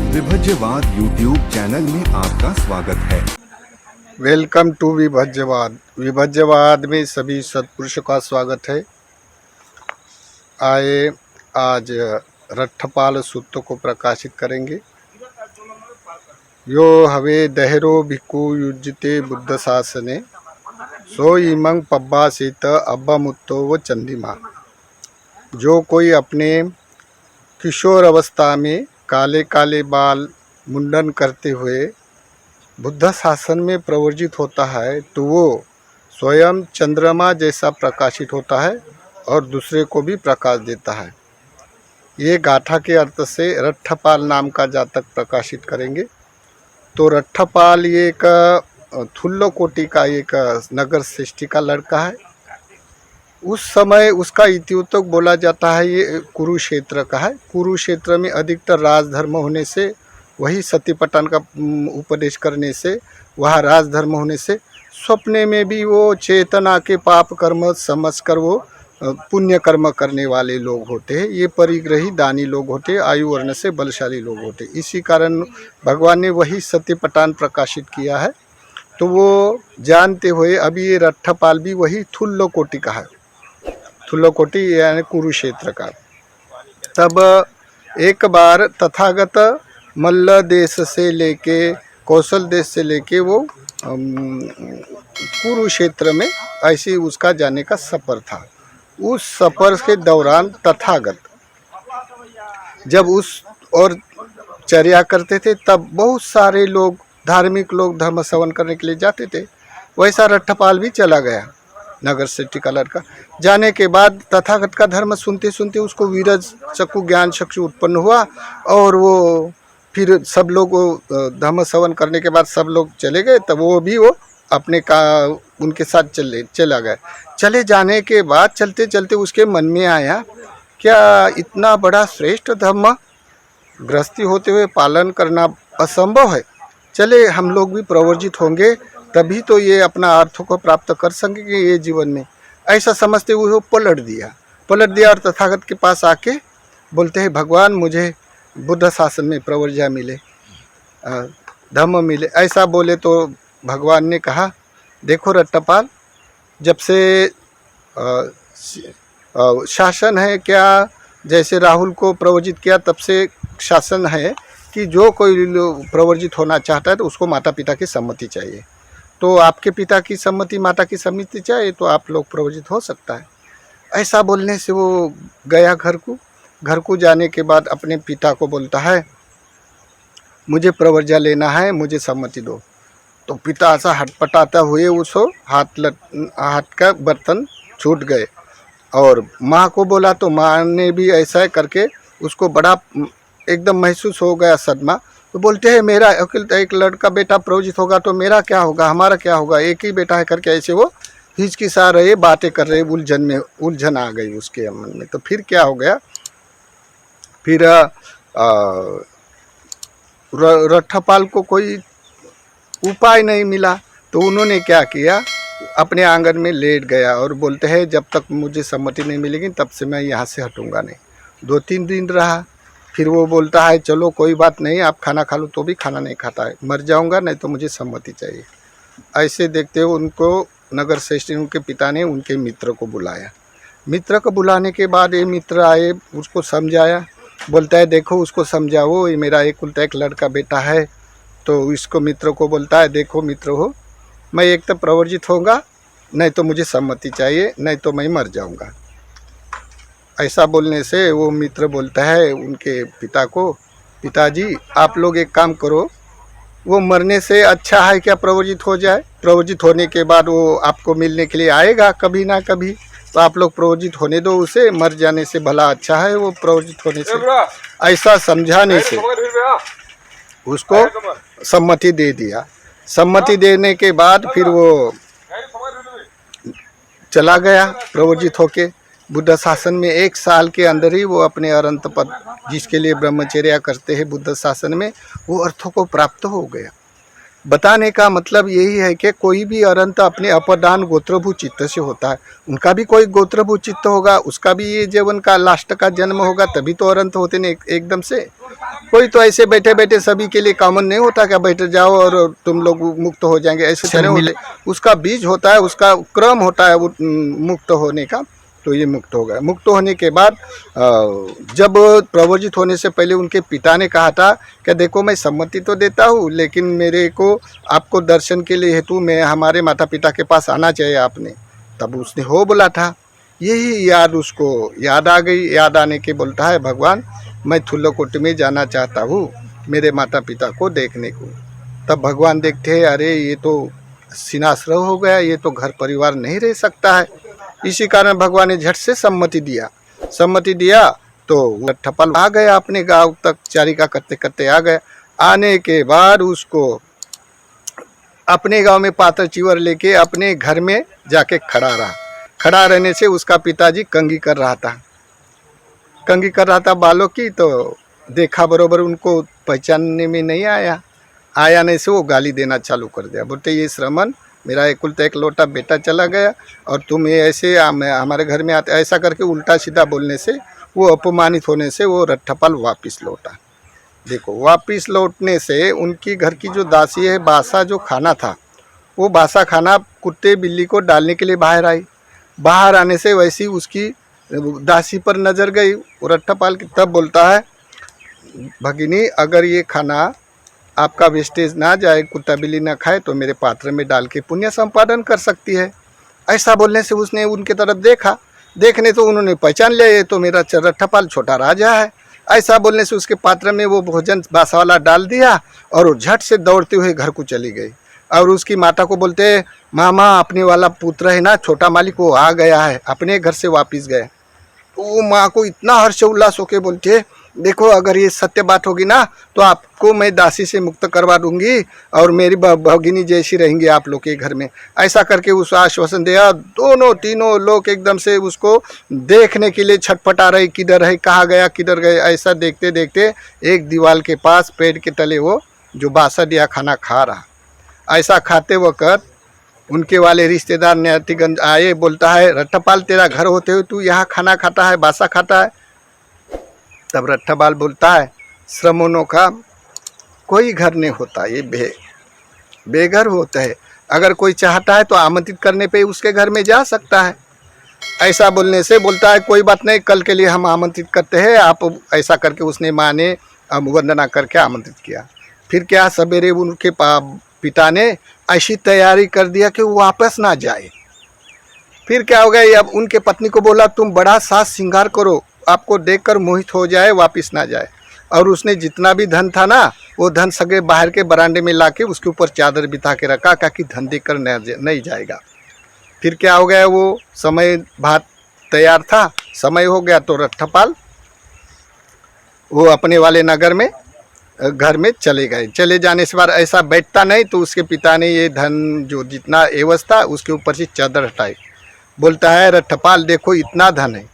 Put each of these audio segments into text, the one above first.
विभज्यवाद YouTube channel में आपका स्वागत है। Welcome to विभज्यवाद। विभज्यवाद में सभी सत्पुरुषों का स्वागत है। आए आज रट्ठपाल सूत्र को प्रकाशित करेंगे। यो हवे दहरो भिक्खु युज्यते बुद्ध शासने सो इमंग पब्बा सीत अब्बा मुत्तो व चंदिमा। जो कोई अपने किशोर अवस्था में काले काले बाल मुंडन करते हुए बुद्ध शासन में प्रवर्जित होता है तो वो स्वयं चंद्रमा जैसा प्रकाशित होता है और दूसरे को भी प्रकाश देता है। ये गाथा के अर्थ से रट्ठपाल नाम का जातक प्रकाशित करेंगे। तो रट्ठपाल ये एक थुल्लो कोटि का एक नगर श्रेष्ठी का लड़का है। उस समय उसका इतिवृत्त बोला जाता है ये कुरुक्षेत्र का है। कुरुक्षेत्र में अधिकतर राजधर्म होने से, वही सतीपटन का उपदेश करने से, वहाँ राजधर्म होने से स्वप्ने में भी वो चेतना के पाप कर्म समझकर वो पुण्य कर्म करने वाले लोग होते हैं। ये परिग्रही दानी लोग होते हैं, आयु वर्ण से बलशाली लोग होते हैं। इसी कारण भगवान ने वही सतीपटन प्रकाशित किया है। तो वो जानते हुए अभी ये रट्ठपाल भी वही थुल्लो कोटि का है। थुल्लो कोटि यानी कुरुक्षेत्र का। तब एक बार तथागत मल्ल देश से लेके कौशल देश से लेके वो कुरुक्षेत्र में ऐसे उसका जाने का सफ़र था। उस सफ़र के दौरान तथागत जब उस और चर्या करते थे तब बहुत सारे लोग, धार्मिक लोग धर्म श्रवण करने के लिए जाते थे। वैसा रट्ठपाल भी चला गया, नगर श्रेष्ठी का लड़का। जाने के बाद तथागत का धर्म सुनते सुनते उसको वीरज चक्षु ज्ञान चक्षु उत्पन्न हुआ और वो फिर सब लोग धर्म श्रवण करने के बाद सब लोग चले गए। तब वो भी वो अपने का उनके साथ चला गया। चले जाने के बाद चलते चलते उसके मन में आया क्या इतना बड़ा श्रेष्ठ धर्म गृहस्थी होते हुए पालन करना असंभव है। चले हम लोग भी प्रवर्जित होंगे तभी तो ये अपना अर्थ को प्राप्त कर सकेंगे ये जीवन में। ऐसा समझते हुए वो पलट दिया और तथागत के पास आके बोलते हैं भगवान मुझे बुद्ध शासन में प्रवर्जा मिले, धम्म मिले। ऐसा बोले तो भगवान ने कहा देखो रट्ठपाल, जब से शासन है क्या, जैसे राहुल को प्रवर्जित किया तब से शासन है कि जो कोई प्रवर्जित होना चाहता है तो उसको माता पिता की सम्मति चाहिए। तो आपके पिता की सम्मति, माता की सम्मति चाहिए तो आप लोग प्रवर्जित हो सकता है। ऐसा बोलने से वो गया घर को जाने के बाद अपने पिता को बोलता है मुझे प्रवर्जा लेना है, मुझे सम्मति दो। तो पिता ऐसा हटपटाता हुए उसको हाथ का बर्तन छूट गए और माँ को बोला तो माँ ने भी ऐसा करके उसको बड़ा एकदम महसूस हो गया सदमा। तो बोलते हैं मेरा एक लड़का बेटा प्रवजित होगा तो मेरा क्या होगा, हमारा क्या होगा, एक ही बेटा है करके ऐसे वो हिचकिचा रहे, बातें कर रहे, उलझन आ गई उसके मन में। तो फिर क्या हो गया, फिर रट्ठपाल को कोई उपाय नहीं मिला तो उन्होंने क्या किया, अपने आंगन में लेट गया और बोलते हैं जब तक मुझे सम्मति नहीं मिलेगी तब से मैं यहाँ से हटूंगा नहीं। 2-3 दिन रहा, फिर वो बोलता है चलो कोई बात नहीं, आप खाना खा लो, तो भी खाना नहीं खाता है, मर जाऊंगा नहीं तो मुझे सम्मति चाहिए। ऐसे देखते हुए उनको नगर श्रेष्ठी उनके पिता ने उनके मित्र को बुलाया। मित्र को बुलाने के बाद ये मित्र आए, उसको समझाया। बोलता है देखो उसको समझाओ, ये मेरा एक लड़का बेटा है। तो इसको मित्र को बोलता है देखो मित्र हो, मैं एक तो प्रवर्जित होगा, नहीं तो मुझे सम्मति चाहिए, नहीं तो मैं मर जाऊंगा। ऐसा बोलने से वो मित्र बोलता है उनके पिता को, पिताजी आप लोग एक काम करो, वो मरने से अच्छा है क्या प्रवर्जित हो जाए। प्रवर्जित होने के बाद वो आपको मिलने के लिए आएगा कभी ना कभी, तो आप लोग प्रवर्जित होने दो उसे, मर जाने से भला अच्छा है वो प्रवर्जित होने से। ऐसा समझाने से उसको सम्मति दे दिया। सम्मति देने के बाद फिर वो चला गया प्रवर्जित होके बुद्ध शासन में। 1 साल के अंदर ही वो अपने अरंत पद, जिसके लिए ब्रह्मचर्या करते हैं बुद्ध शासन में, वो अर्थों को प्राप्त हो गया। बताने का मतलब यही है कि कोई भी अरंत अपने अपदान गोत्रभू चित्त से होता है। उनका भी कोई गोत्रभू चित्त होगा, उसका भी ये जीवन का लास्ट का जन्म होगा, तभी तो अरंत होते नहीं एकदम से। कोई तो ऐसे बैठे बैठे सभी के लिए कॉमन नहीं होता क्या बैठ जाओ और तुम लोग मुक्त हो जाएंगे, ऐसे तरह होते। उसका बीज होता है, उसका क्रम होता है वो मुक्त होने का। तो ये मुक्त हो गया। मुक्त होने के बाद जब प्रवजित होने से पहले उनके पिता ने कहा था कि देखो मैं सम्मति तो देता हूँ, लेकिन मेरे को आपको दर्शन के लिए हेतु मैं हमारे माता पिता के पास आना चाहिए आपने। तब उसने हो बोला था। यही याद उसको याद आ गई। याद आने के बोलता है भगवान मैं थुल्लकोट में जाना चाहता हूँ मेरे माता पिता को देखने को। तब भगवान देखते हैं अरे ये तो सिनाश्रय हो गया, ये तो घर परिवार नहीं रह सकता है। इसी कारण भगवान ने झट से सम्मति दिया। सम्मति दिया तो लट्ठपाल आ गया अपने गांव तक, चारिका करते करते आ गया। आने के बाद उसको अपने गांव में पातर चीवर लेके अपने घर में जाके खड़ा रहा। खड़ा रहने से उसका पिताजी कंघी कर रहा था। कंघी कर रहा था बालों की, तो देखा बरोबर उनको पहचानने में नहीं आया। आया नहीं से वो गाली देना चालू कर दिया। बोलते ये श्रमण मेरा एकलता एक लोटा बेटा चला गया और तुम ये ऐसे हमारे घर में आते, ऐसा करके उल्टा सीधा बोलने से वो अपमानित होने से वो रट्ठपाल वापिस लौटा। देखो वापिस लौटने से उनकी घर की जो दासी है बासा जो खाना था, वो बासा खाना कुत्ते बिल्ली को डालने के लिए बाहर आई। बाहर आने से वैसी उसकी दासी पर नज़र गई रट्ठपाल की। तब बोलता है भगिनी अगर ये खाना आपका वेस्टेज ना जाए, कुत्ता बिल्ली ना खाए, तो मेरे पात्र में डाल के पुण्य संपादन कर सकती है। ऐसा बोलने से उसने उनके तरफ देखा। देखने तो उन्होंने पहचान लिया ये तो मेरा रट्ठपाल छोटा राजा है। ऐसा बोलने से उसके पात्र में वो भोजन बासा वाला डाल दिया और वो झट से दौड़ते हुए घर को चली गई। और उसकी माता को बोलते मामा अपने वाला पुत्र है ना छोटा मालिक वो आ गया है, अपने घर से वापिस गए। तो वो माँ को इतना हर्ष उल्लास होके बोलते देखो अगर ये सत्य बात होगी ना तो आपको मैं दासी से मुक्त करवा दूंगी और मेरी भगिनी जैसी रहेंगी आप लोग के घर में। ऐसा करके उस आश्वासन दिया। दोनों तीनों लोग एकदम से उसको देखने के लिए छटपटा रहे, किधर है, कहाँ गया, किधर गए। ऐसा देखते देखते एक दीवार के पास पेड़ के तले वो जो बासा दिया खाना खा रहा। ऐसा खाते वक्त उनके वाले रिश्तेदार न्यातिगंज आए। बोलता है रट्ठपाल तेरा घर होते हुए तू यहाँ खाना खाता है, बासा खाता है। तब रट्ठपाल बोलता है श्रमणों का कोई घर नहीं होता, ये बेघर होता है। अगर कोई चाहता है तो आमंत्रित करने पे उसके घर में जा सकता है। ऐसा बोलने से बोलता है कोई बात नहीं, कल के लिए हम आमंत्रित करते हैं आप। ऐसा करके उसने माँ ने वंदना करके आमंत्रित किया। फिर क्या सवेरे उनके पिता ने ऐसी तैयारी कर दिया कि वो वापस ना जाए। फिर क्या हो गया, अब उनके पत्नी को बोला तुम बड़ा साज श्रृंगार करो, आपको देखकर मोहित हो जाए, वापिस ना जाए। और उसने जितना भी धन था ना वो धन सगे बाहर के बरामदे में लाके उसके ऊपर चादर बिछा के रखा कि धन देकर नहीं जाएगा। फिर क्या हो गया, वो समय भात तैयार था, समय हो गया तो रट्ठपाल वो अपने वाले नगर में घर में चले गए। चले जाने से बाद ऐसा बैठता नहीं तो उसके पिता ने ये धन जो जितना एवज था उसके ऊपर से चादर हटाई। बोलता है रट्ठपाल देखो इतना धन है,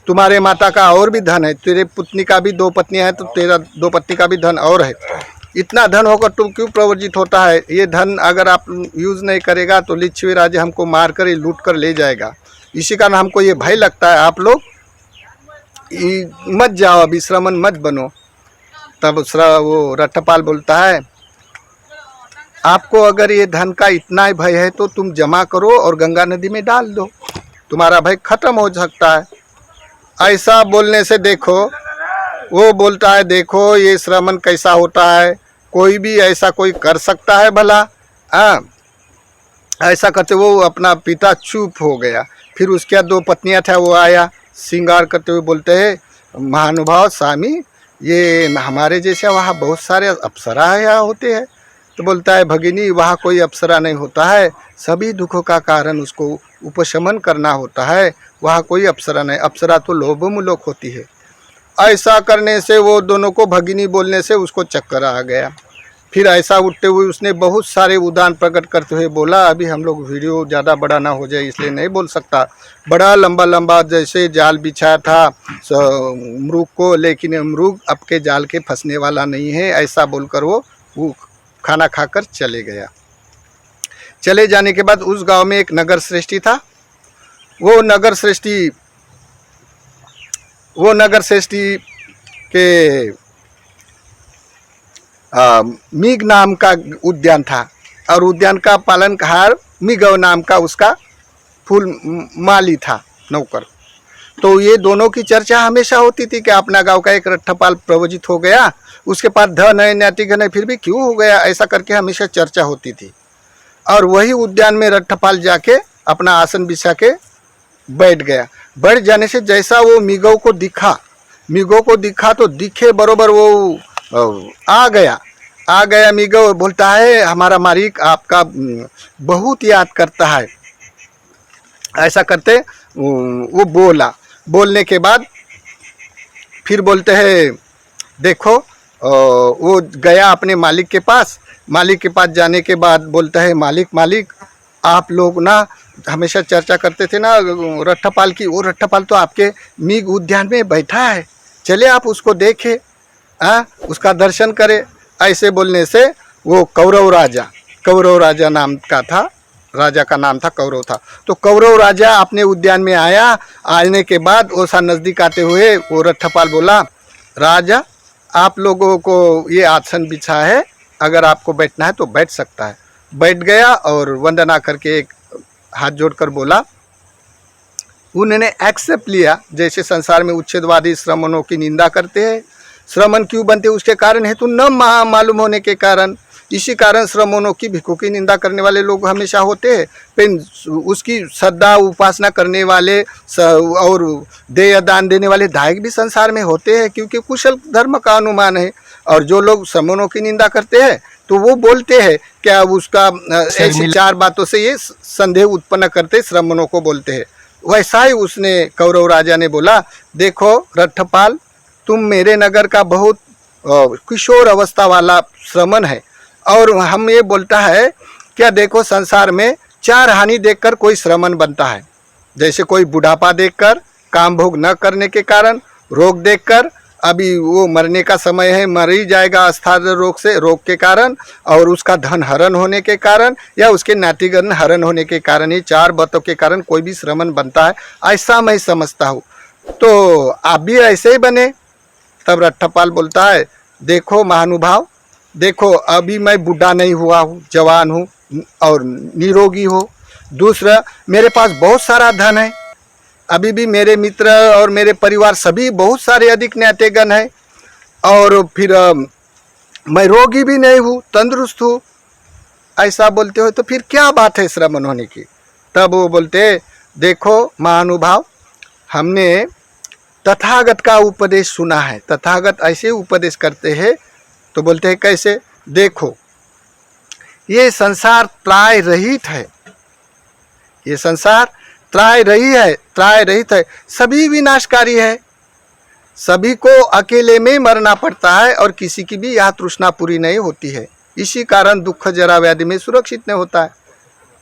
तुम्हारे माता का और भी धन है, तेरे पुतनी का भी 2 पत्नियां हैं तो तेरा 2 पत्नी का भी धन और है। इतना धन होकर तुम क्यों प्रवर्जित होता है? ये धन अगर आप यूज़ नहीं करेगा तो लिच्छवी राजा हमको मार कर लूट कर ले जाएगा। इसी कारण हमको ये भय लगता है, आप लोग मत जाओ, अभी श्रमण मत बनो। तब वो रट्ठपाल बोलता है आपको अगर ये धन का इतना ही भय है तो तुम जमा करो और गंगा नदी में डाल दो, तुम्हारा भय खत्म हो सकता है। ऐसा बोलने से देखो वो बोलता है देखो ये श्रमण कैसा होता है, कोई भी ऐसा कोई कर सकता है भला? हाँ, ऐसा करते वो अपना पिता चुप हो गया। फिर उसके 2 पत्नियां था, वो आया श्रृंगार करते हुए बोलते हैं महानुभाव स्वामी ये हमारे जैसे वहाँ बहुत सारे अप्सरा यहाँ होते हैं। तो बोलता है भगिनी वहाँ कोई अप्सरा नहीं होता है, सभी दुखों का कारण उसको उपशमन करना होता है, वहाँ कोई अप्सरा नहीं, अप्सरा तो लोभमूलक होती है। ऐसा करने से वो दोनों को भगिनी बोलने से उसको चक्कर आ गया। फिर ऐसा उठते हुए उसने बहुत सारे उदान प्रकट करते हुए बोला, अभी हम लोग वीडियो ज़्यादा बड़ा ना हो जाए इसलिए नहीं बोल सकता। बड़ा लंबा लंबा जैसे जाल बिछाया था मृग को, लेकिन मृग आपके जाल के फंसने वाला नहीं है, ऐसा बोलकर वो खाना खाकर चले गया। चले जाने के बाद उस गांव में एक नगर श्रेष्ठी था। वो नगर श्रेष्ठी के मीग नाम का उद्यान था और उद्यान का पालनहार मिगव नाम का उसका फूल माली था, नौकर। तो ये दोनों की चर्चा हमेशा होती थी कि अपना गांव का एक रट्ठपाल प्रवजित हो गया, उसके पास धन है, न्यातिगण है, फिर भी क्यों हो गया, ऐसा करके हमेशा चर्चा होती थी। और वही उद्यान में रट्ठपाल जाके अपना आसन बिछा के बैठ गया। बैठ जाने से जैसा वो मिगव को दिखा तो दिखे बरोबर वो आ गया मिगव। बोलता है हमारा मालिक आपका बहुत याद करता है। ऐसा करते वो बोलने के बाद फिर बोलते हैं देखो, वो गया अपने मालिक के पास जाने के बाद बोलता है मालिक आप लोग ना हमेशा चर्चा करते थे ना रट्ठपाल की, वो रट्ठपाल तो आपके मीग उद्यान में बैठा है, चले आप उसको देखें, उसका दर्शन करें। ऐसे बोलने से वो कौरव राजा नाम का था, राजा का नाम था कौरव था। तो कौरव राजा अपने उद्यान में आने के बाद ओसा नज़दीक आते हुए वो रट्ठपाल बोला, राजा आप लोगों को ये आसन बिछा है, अगर आपको बैठना है तो बैठ सकता है। बैठ गया और वंदना करके एक हाथ जोड़कर बोला। उन्होंने एक्सेप्ट लिया। जैसे संसार में उच्छेदवादी श्रमणों की निंदा करते हैं, श्रमण क्यों बनते उसके कारण हेतु न मालूम होने के कारण, इसी कारण श्रमणों की भिक्षु की निंदा करने वाले लोग हमेशा होते हैं। फिर उसकी श्रद्धा उपासना करने वाले और देय दान देने वाले दायक भी संसार में होते हैं, क्योंकि कुशल धर्म का अनुमान है। और जो लोग श्रमणों की निंदा करते हैं तो वो बोलते हैं क्या उसका ऐसी चार बातों से ये संदेह उत्पन्न करते श्रमणों को बोलते हैं। वैसा ही उसने कौरव राजा ने बोला, देखो रट्ठपाल तुम मेरे नगर का बहुत किशोर अवस्था वाला श्रमण है, और हम ये बोलता है क्या देखो संसार में चार हानि देखकर कोई श्रमण बनता है। जैसे कोई बुढ़ापा देखकर, काम भोग न करने के कारण, रोग देखकर, अभी वो मरने का समय है मर ही जाएगा अस्थायी रोग के कारण, और उसका धन हरण होने के कारण, या उसके नातिगण हरण होने के कारण, ये चार बातों के कारण कोई भी श्रमण बनता है, ऐसा मैं समझता हूँ। तो आप भी ऐसे ही बने। तब रट्ठपाल बोलता है देखो महानुभाव, देखो अभी मैं बूढ़ा नहीं हुआ हूँ, जवान हूँ और निरोगी हूँ। दूसरा मेरे पास बहुत सारा धन है, अभी भी मेरे मित्र और मेरे परिवार सभी बहुत सारे अधिक न्यातेगण हैं, और फिर मैं रोगी भी नहीं हूँ, तंदुरुस्त हूँ। ऐसा बोलते हो तो फिर क्या बात है श्रमण होने की। तब वो बोलते देखो महानुभाव, हमने तथागत का उपदेश सुना है, तथागत ऐसे उपदेश करते हैं। तो बोलते हैं कैसे, देखो ये संसार त्राय रहित है, ये संसार त्राय रहित है, सभी विनाशकारी है, सभी को अकेले में मरना पड़ता है, और किसी की भी यह तृष्णा पूरी नहीं होती है, इसी कारण दुख जरा व्याधि में सुरक्षित नहीं होता है।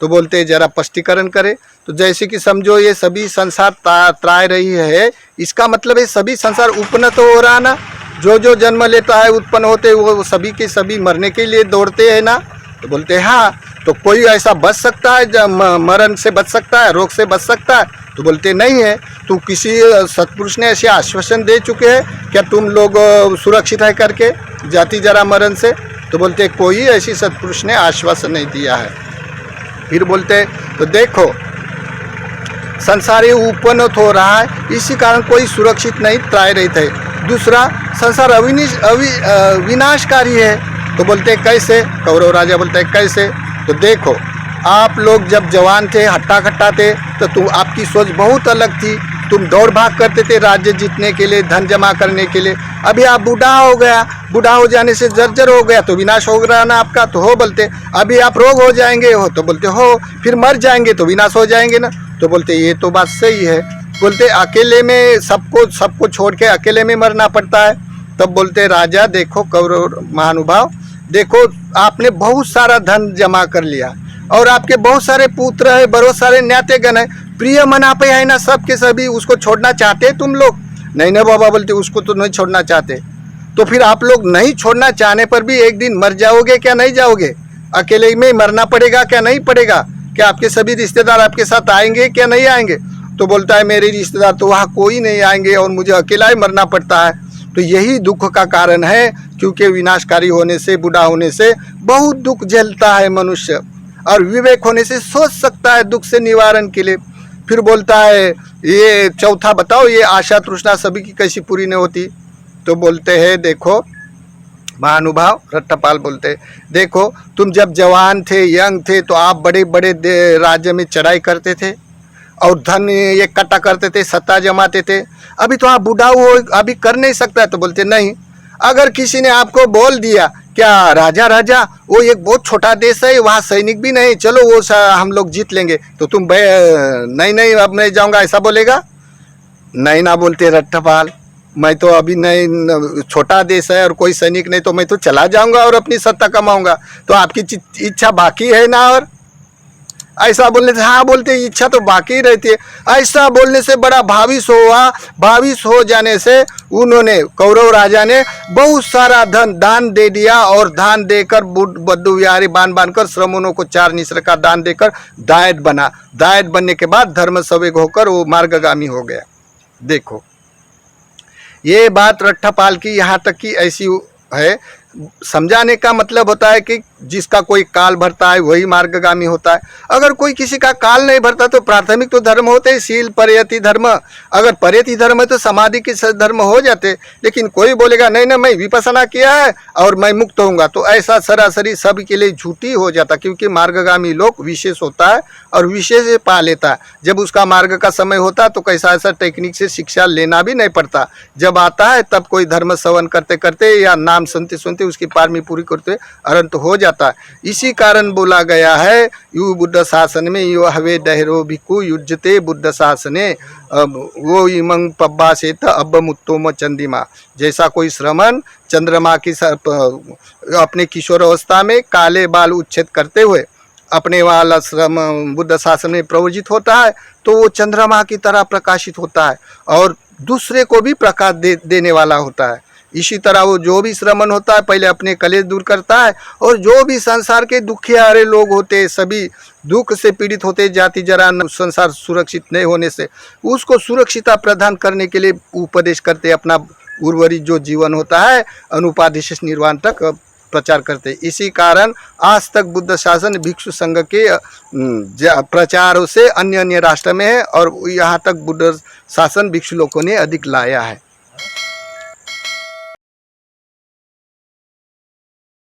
तो बोलते जरा स्पष्टीकरण करे। तो जैसे कि समझो ये सभी संसार त्राय रही है, इसका मतलब है सभी संसार उत्पन्न तो हो रहा ना, जो जन्म लेता है उत्पन्न होते वो सभी के सभी मरने के लिए दौड़ते हैं ना। तो बोलते हैं हाँ, तो कोई ऐसा बच सकता है जब मरण से बच सकता है, रोग से बच सकता है। तो बोलते नहीं है। तो किसी सत्पुरुष ने ऐसे आश्वासन दे चुके हैं क्या तुम लोग सुरक्षित है करके जाति जरा मरण से। तो बोलते कोई ऐसी सत्पुरुष ने आश्वासन नहीं दिया है। फिर बोलते तो देखो संसार ये उत्पन्न हो रहा है, इसी कारण कोई सुरक्षित नहीं त्राय रहित है। दूसरा संसार विनाशकारी है। तो बोलते कैसे, कौरव राजा बोलते कैसे। तो देखो आप लोग जब जवान थे, हट्टा खट्टा थे, तो आपकी सोच बहुत अलग थी, तुम दौड़ भाग करते थे राज्य जीतने के लिए, धन जमा करने के लिए। अभी आप बूढ़ा हो गया, बूढ़ा हो जाने से जर्जर हो गया तो विनाश हो रहा ना आपका। तो हो बोलते अभी आप रोग हो जाएंगे, हो तो बोलते हो फिर मर जाएंगे तो विनाश हो जाएंगे ना। तो बोलते ये तो बात सही है। बोलते अकेले में सबको छोड़ के अकेले में मरना पड़ता है। तब बोलते राजा देखो कौरव महानुभाव, देखो आपने बहुत सारा धन जमा कर लिया, और आपके बहुत सारे पुत्र है, बहुत सारे न्यातेगण है, प्रिय मना पे है ना सबके सभी, उसको छोड़ना चाहते तुम लोग नहीं ना बाबा। बोलते उसको तो नहीं छोड़ना चाहते। तो फिर आप लोग नहीं छोड़ना चाहने पर भी एक दिन मर जाओगे क्या नहीं जाओगे? अकेले में मरना पड़ेगा क्या नहीं पड़ेगा? क्या आपके सभी रिश्तेदार आपके साथ आएंगे क्या नहीं आएंगे? तो बोलता है मेरे रिश्तेदार तो वहाँ कोई नहीं आएंगे और मुझे अकेला ही मरना पड़ता है। तो यही दुख का कारण है, क्योंकि विनाशकारी होने से, बूढ़ा होने से बहुत दुख झेलता है मनुष्य, और विवेक होने से सोच सकता है दुख से निवारण के लिए। फिर बोलता है ये चौथा बताओ, ये आशा तृष्णा सभी की कैसी पूरी नहीं होती? तो बोलते हैं देखो महानुभाव रट्टपाल बोलते हैं, देखो तुम जब जवान थे, यंग थे, तो आप बड़े बड़े राज्य में चढ़ाई करते थे और धन इकट्ठा करते थे, सत्ता जमाते थे। अभी तो आप बूढ़ा हो, अभी कर नहीं सकता है। तो बोलते नहीं, अगर किसी ने आपको बोल दिया क्या राजा राजा वो एक बहुत छोटा देश है, वहाँ सैनिक भी नहीं, चलो वो हम लोग जीत लेंगे, तो तुम नहीं नहीं अब मैं जाऊँगा, ऐसा बोलेगा? नहीं ना बोलते रट्टपाल, मैं तो अभी नहीं, छोटा देश है और कोई सैनिक नहीं, तो मैं तो चला जाऊंगा और अपनी सत्ता कमाऊंगा। तो आपकी इच्छा बाकी है ना? और ऐसा बोलने से हाँ बोलते इच्छा तो बाकी रहती है। ऐसा बोलने से बड़ा भाविश हुआ। भाविश हो जाने से उन्होंने, कौरव राजा ने बहुत सारा धन दान दे दिया, और दान देकर बद्दू विहारी बांध कर श्रमणों को 4 निश्र का दान देकर दायट बना। दायट बनने के बाद धर्म सवेग होकर वो मार्गगामी हो गया। देखो ये बात रट्टपाल की यहाँ तक की ऐसी है, समझाने का मतलब होता है कि जिसका कोई काल भरता है वही मार्गगामी होता है। अगर कोई किसी का काल नहीं भरता तो प्राथमिक तो धर्म होते हैं शील परयति धर्म। अगर परयति धर्म है तो समाधि के धर्म हो जाते। लेकिन कोई बोलेगा नहीं ना मैं विपස්සना किया है और मैं मुक्त होऊंगा, तो ऐसा सरासरी सब के लिए झूठी हो जाता, क्योंकि मार्गगामी लोग विशेष होता है और विशेष पा लेता है। जब उसका मार्ग का समय होता है तो कैसा ऐसा टेक्निक से शिक्षा लेना भी नहीं पड़ता। जब आता है तब कोई धर्म श्रवण करते करते या नाम सुनते सुनते उसकी पारमी पूरी करते अनंत हो जाता है। इसी कारण बोला गया है यु बुद्ध शासन में यो हवे दहरो भिक्खु युज्यते बुद्ध शासने वो इमंग पब्बा से अब मुत्तोम चंदिमा। जैसा कोई श्रमण चंद्रमा की अपने किशोर अवस्था में काले बाल उच्छेद करते हुए अपने वाला श्रम बुद्ध शासन में प्रवजित होता है, तो वो चंद्रमा की तरह प्रकाशित होता है और दूसरे को भी प्रकाश देने वाला होता है। इसी तरह वो जो भी श्रमण होता है पहले अपने कलेश दूर करता है, और जो भी संसार के दुखियारे लोग होते हैं, सभी दुख से पीड़ित होते, जाति जरा संसार सुरक्षित नहीं होने से उसको सुरक्षिता प्रदान करने के लिए उपदेश करते, अपना उर्वरित जो जीवन होता है अनुपाधि से निर्वाण तक प्रचार करते। इसी कारण आज तक बुद्ध शासन भिक्षु संघ के प्रचारों से अन्य अन्य राष्ट्र में है, और यहाँ तक बुद्ध शासन भिक्षु लोगों ने अधिक लाया है।